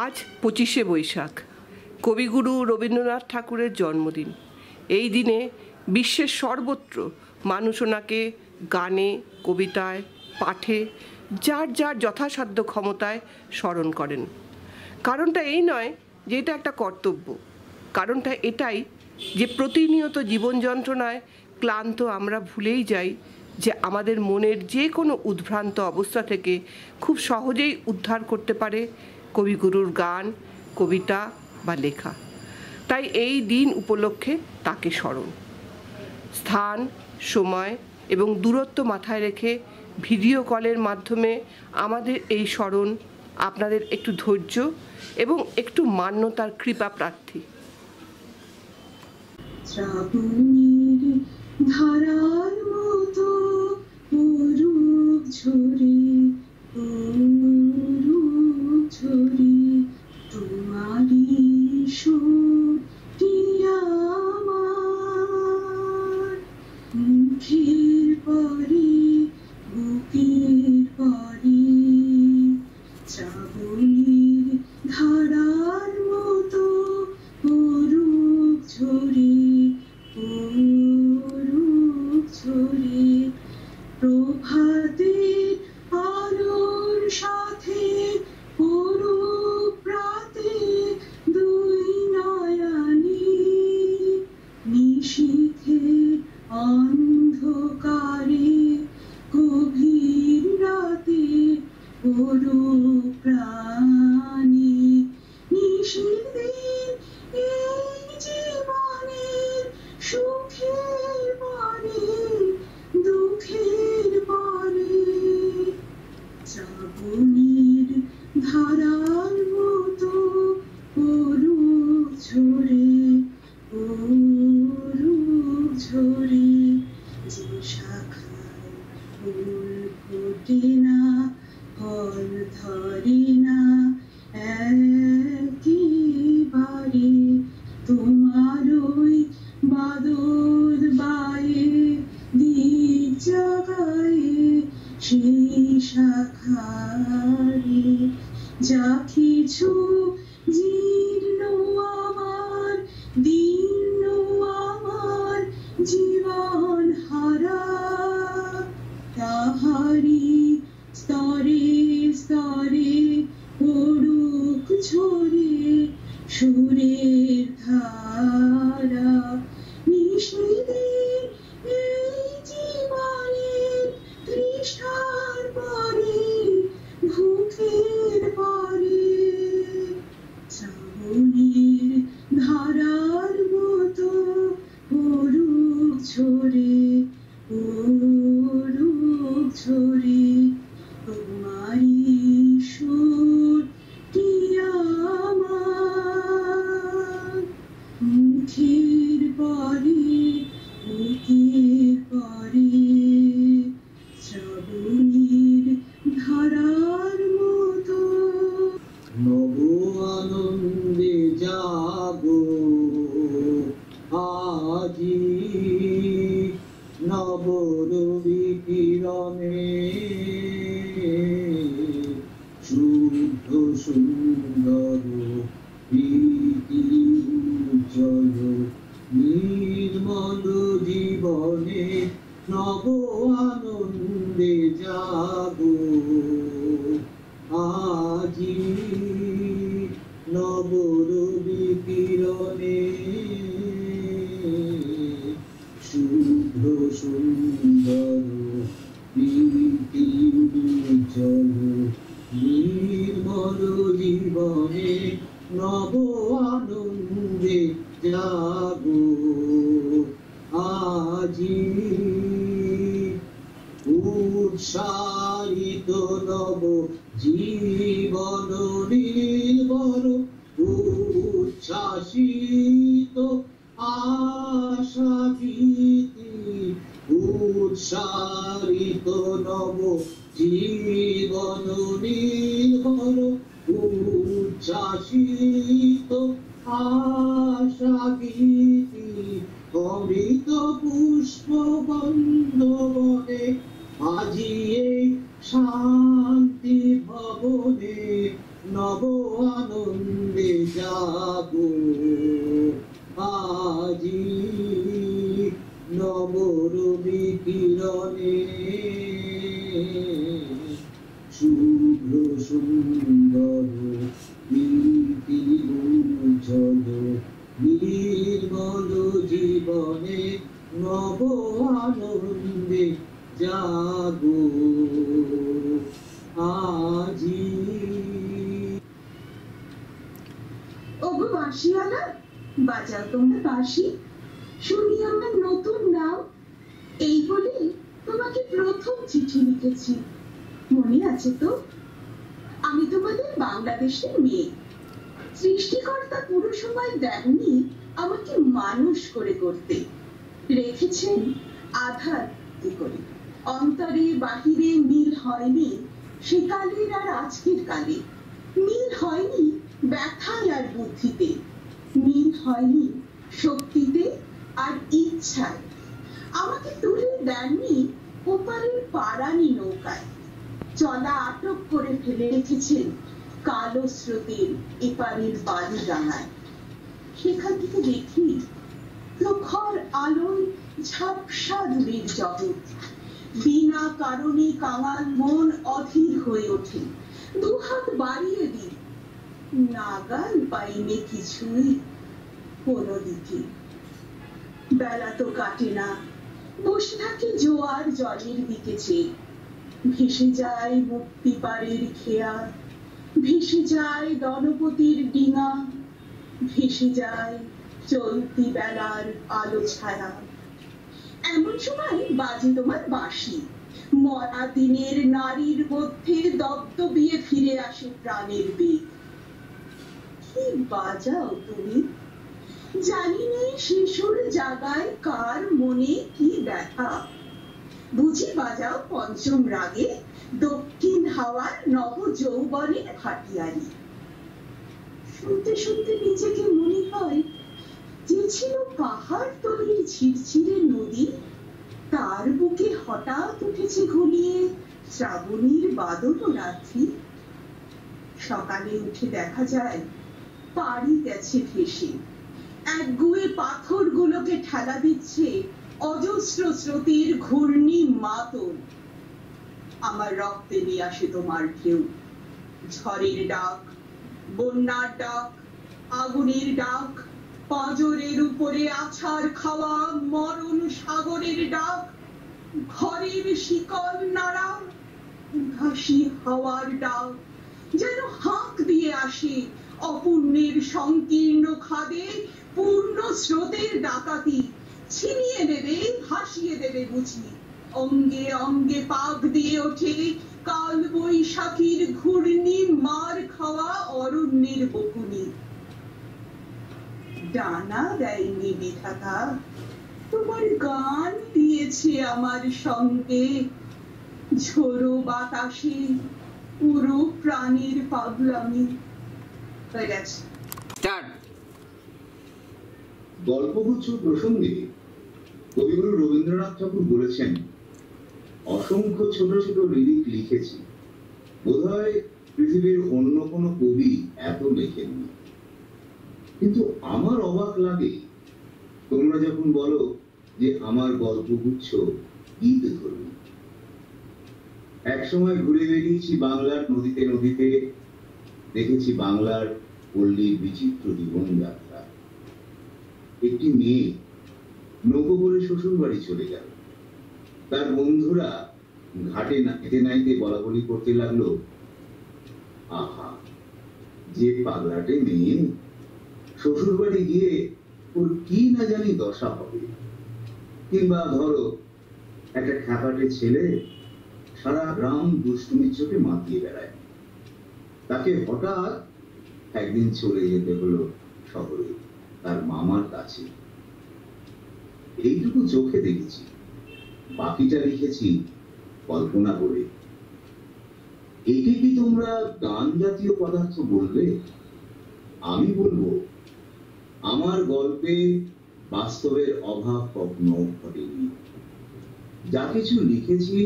আজ 25শে বৈশাখ, কবিগুরু রবীন্দ্রনাথ ঠাকুরের জন্মদিন। এই দিনে বিশ্বের সর্বত্র মানুষ ওনাকে গানে, কবিতায়, পাঠে যার যার যথাসাধ্য ক্ষমতায় স্মরণ করেন। কারণটা এই নয় যে এটা একটা কর্তব্য, কারণটা এটাই যে প্রতিনিয়ত জীবন যন্ত্রণায় ক্লান্ত আমরা ভুলেই যাই যে আমাদের মনের যে কোনো উদ্ভ্রান্ত অবস্থা থেকে খুব সহজেই উদ্ধার করতে পারে কবিগুরুর গান, কবিতা বা লেখা। তাই এই দিন উপলক্ষে তাকে স্মরণ। স্থান, সময় এবং দূরত্ব মাথায় রেখে ভিডিও কলের মাধ্যমে আমাদের এই স্মরণ আপনাদের একটু ধৈর্য এবং একটু মান্যতার কৃপা প্রার্থী। শ্রাবণীর ধারার মতো অরূপ ঝরে তোমারই সুরটি আমার মুখের পরে বুকের পরে। শ্রাবণীর ধারার মতো অরূপ ঝরে প্রভাতে আলোর সাথে প্রাতে দুই নয়নে নিশীথে অন্ধকারে গভীর রাতে প্রাণী নিশীথের এই জীবনের সুখের পরে দুঃখের পরে। শ্রাবণীর ধারার মতো অরূপ ঝরে যে শাখায় ফুল ফোটে না, ফল ধরে না একেবারে, তোমার ওই বাদল বায়ে দিক জাগায়ে সেই শাখারে যা কিছু জীর্ণ আমার দীর্ণ আমার জীবন হারা, তাহারি স্তরে স্তরে পড়ুক ঝরে সুরের ধারা। নিশীথের এই জীবনের তৃষ্ণার পরে ভুখের পরে। শ্রাবণীর ধারার মতো অরূপ ঝরে তোমারই সুরটি আমার মুখের পরে বুকের পরে। শ্রাবণীর ধারার মতো নব আনন্দে জাগো আজি, নব রবি কিরণে শুদ্ধ সুন্দর প্রীতি উজ্জ্বল নির্মল জীবনে নব আনন্দে জাগো আজি, নব রবি কিরণে শুভ্র সুন্দর প্রীতি উজ্জ্বল নির্মল জীবনে নব আনন্দে জাগো আজি। উৎসারিত নব জীবন নির্ভর উচ্ছ্বাসিত আশা ভীতি, উৎসারিত নব জীবন নির্ভর উচ্ছ্বাসিত আশা ভীতি। অমৃত পুষ্প বন্ধনে আজিয়ে শান্তি ভবনে নব আনন্দ উজ্জ্বল নির্মল জীবনে নব আনন্দে জাগো আজি। ওগো বাঁশিওয়ালা, বাজাও তোমরা বাঁশি, শুনি আমার নতুন নাম। এই বলে তোমাকে প্রথম চিঠি লিখেছি, মনে আছে তো? আমি তোমাদের বাংলাদেশের মেয়ে। সৃষ্টিকর্তা পুরো সময় দেননি আমাকে মানুষ করে করতে, রেখেছেন আধার করে। অন্তরে বাহিরে মিল হয়নি সে কালের আর আজকের কালে, মিল হয়নি ব্যথায় আর বুদ্ধিতে, মিল হয়নি শক্তিতে আর ইচ্ছায়। আমাকে তুলে দেননি ওপারের পারানি নৌকায়, চলা আটক করে ফেলে রেখেছেন কালো স্রোতের এপারের বালি ডাঙায়। সেখান থেকে দেখি প্রখর আলোয় ঝাপসা দূরের জগৎ, বিনা কারণে কাঙাল মন অধীর হয়ে ওঠে। দুহাত বাড়িয়ে দিই, নাগাল পাইনি কিছুই কোনো দিকে। বেলা তো কাটে না, বসে থাকে জোয়ার জলের দিকে চেয়ে। ভেসে যায় মুক্তিপাড়ের খেয়া, ভেসে যায় দলপতির ডিঙা, ভেসে যায় চলতি বেলার আলো ছায়া। এমন সময় বাজে তোমার বাঁশি, মরা দিনের নারীর মধ্যে দপদপিয়ে ফিরে আসে প্রাণের বেগ। কি বাজাও তুমি, জানি নেই শিশুর জাগায় কার মনে কি ব্যথা। বুঝি বাজাও পঞ্চম রাগে দক্ষিণ হাওয়ার নব যৌবনের ভাটিয়ারি। শুনতে শুনতে নিজেকে মনে হয় যে ছিল পাহাড় তলির ঝিরঝিরে নদী, তার বুকে হঠাৎ উঠেছে ঘুমিয়ে শ্রাবণীর বাদল রাত্রি। সকালে উঠে দেখা যায় পাড়ি গেছে ভেসে, একগুয়ে পাথর গুলোকে ঠেলা দিচ্ছে অজস্র স্রোতের ঘূর্ণি মাতন। আমার রক্তে নিয়ে আসে তোমার ঢেউ, ঝড়ের ডাক, বন্যার ডাক, আগুনের ডাক, পাঁজরের উপরে আছাড় খাওয়া মরণ সাগরের ডাক, ঘরের শিকল নাড়া উদাসী হাওয়ার ডাক, যেন হাঁক দিয়ে আসে অপূর্ণের সংকীর্ণ খাদে পূর্ণ স্রোতের ডাকাতি। ছিনিয়ে নেবে, ভাসিয়ে দেবে বুঝি। অঙ্গে অঙ্গে পাক দিয়ে ওঠে কাল বৈশাখীর ঘূর্ণি মার খাওয়া অরণ্যের বকুনি। ডানা দেয়নি বিধাতা, তোমার গান দিয়েছে আমার সঙ্গে। ঝোড়ো বাতাসে পুরো প্রাণীর পাগলামি হয়ে গেছে। গল্পগুচ্ছ প্রসঙ্গে কবিগুরু রবীন্দ্রনাথ ঠাকুর বলেছেন, অসংখ্য ছোট ছোট লিরিক লিখেছি, বোধহয় পৃথিবীর অন্য কোনো কবি এত লেখেননি। কিন্তু আমার অবাক লাগে তোমরা যখন বলো যে আমার গল্পগুচ্ছ গীত ধর্মী। একসময় ঘুরে বেরিয়েছি বাংলার নদীতে নদীতে, দেখেছি বাংলার পল্লীর বিচিত্র জীবনযাত্রা। একটি মেয়ে নৌকো করে শ্বশুর বাড়ি চলে গেল। তার বন্ধুরা ঘাটে নাইতে নাইতে বলা বলি করতে লাগলো, আহা যে পাগলাটে মেয়ে, শ্বশুর বাড়ি গিয়ে ওর কি না জানি দশা হবে। কিংবা ধরো একটা খ্যাপাটে ছেলে সারা গ্রাম দুষ্টুমির চোখে মাতিয়ে বেড়ায়, তাকে হঠাৎ একদিন চলে যেতে হলো শহরে তার মামার কাছে। এইটুকু চোখে দেখেছি, বাকিটা লিখেছি কল্পনা করে। একে কি তোমরা গান জাতীয় পদার্থ বলবে? আমি বলবো, আমার গল্পে বাস্তবের অভাব কখনো ঘটেনি। যা কিছু লিখেছি,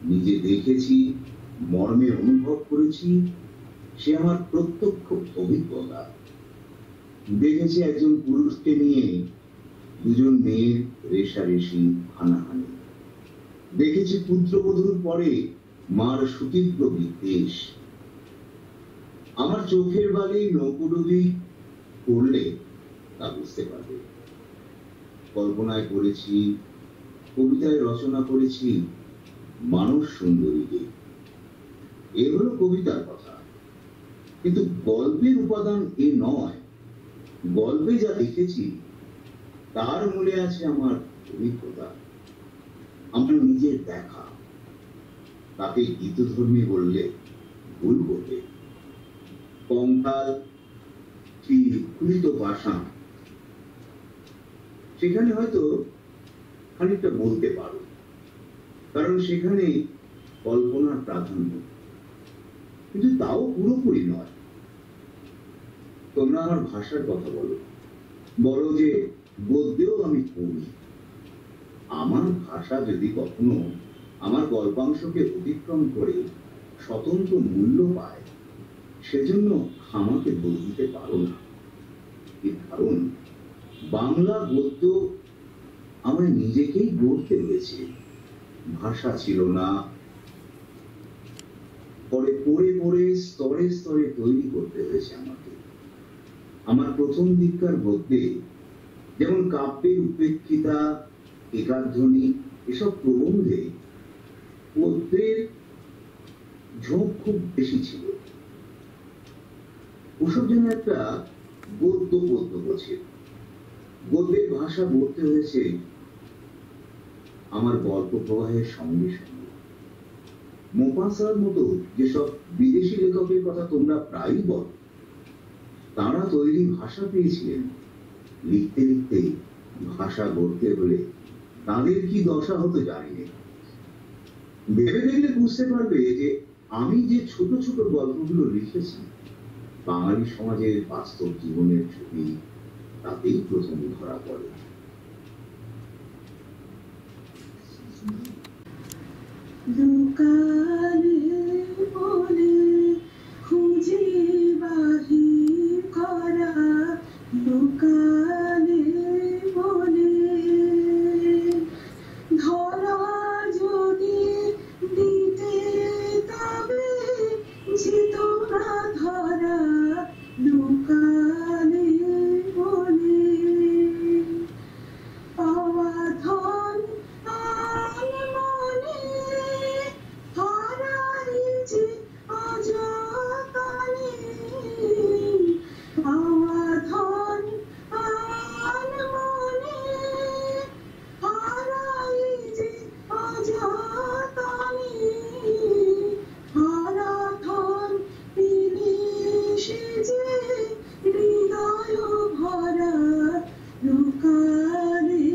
নিজে দেখেছি, মর্মে অনুভব করেছি, সে আমার প্রত্যক্ষ অভিজ্ঞতা। দেখেছি একজন পুরুষকে নিয়ে দুজন মেয়ের রেষারেষি, হানাহানি। দেখেছি পুত্রবধূর পরে মার সুতীব্র বিদ্বেষ। আমার চোখের বালি নৌকোডুবি পড়লে তা বুঝতে পারবে। কল্পনায় করেছি, কবিতায় রচনা করেছি মানস সুন্দরীকে। এ হলো কবিতার কথা, কিন্তু গল্পের উপাদান এ নয়। গল্পে যা লিখেছি তার মূলে আছে আমার অভিজ্ঞতা, আমার নিজের দেখা। তাকে গীতধর্মী বললে ভুল করবে। কঙ্কাল কি খুলিত পাষাণ, সেখানে হয়তো খানিকটা বলতে পারো, কারণ সেখানে কল্পনার প্রাধান্য, কিন্তু তাও পুরোপুরি নয়। তোমরা আমার ভাষার কথা বলো, বলো যে গদ্যেও আমি কবি। আমার ভাষা যদি কখনো আমার গল্পাংশকে অতিক্রম করে স্বতন্ত্র মূল্য পায়, সেজন্য আমাকে দোষ দিতে পারো না। এর কারণ বাংলা গদ্য আমায় নিজেকেই গড়তে হয়েছে। ভাষা ছিল না, পরে পড়ে পড়ে স্তরে স্তরে তৈরি করতে হয়েছে আমাকে। আমার প্রথম দিককার গদ্যে যেমন কাব্যের উপেক্ষিতা, একাধ্বনি, এসব প্রবন্ধে পদ্যের ঝোঁক খুব বেশি ছিল। ওসব যেন একটা গদ্য পদ্য বোঝে। গদ্যের ভাষা গড়তে হয়েছে আমার গল্প প্রবাহের সঙ্গে সঙ্গে। মোপাসার মতো যেসব বিদেশি লেখকের কথা তোমরা প্রায়ই বলো, তারা তৈরি ভাষা পেয়েছিলেন লিখতে লিখতে। ভাষা গড়তে হলে তাদের কি দশা হতো জানি না। ভেবে দেখলে বুঝতে পারবে যে আমি যে ছোট ছোট গল্পগুলো লিখেছি, বাঙালি সমাজের বাস্তব জীবনের ছবি তাতেই প্রথম ধরা পড়ে। লুকালে বলে খুঁজে বাহির করা, লুকালে বলে ধরা যদি দিতে তবে যেত না ধরা, লুকালে বলে পাওয়া ধন আর মনে হারাই যে অযতনে, পাওয়া ধন আর মনে হারাই যে অযতনে, হারা ধন পেলে সে যে হৃদয় ভরা, লুকালে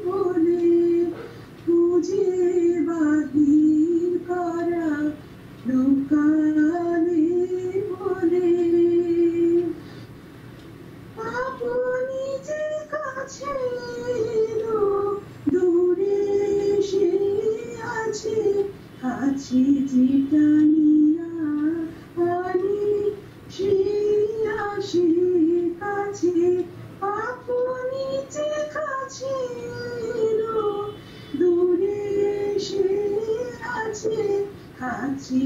বলে খুঁজে বাহির করা, লুকালে বলে আপনি যে কাছে এলো, দূরে সে আছে কাছে যে টানিয়া আনি, সে আসে কাছে। আপনি যে কাছে এলো, দূরে সে আছে কাছে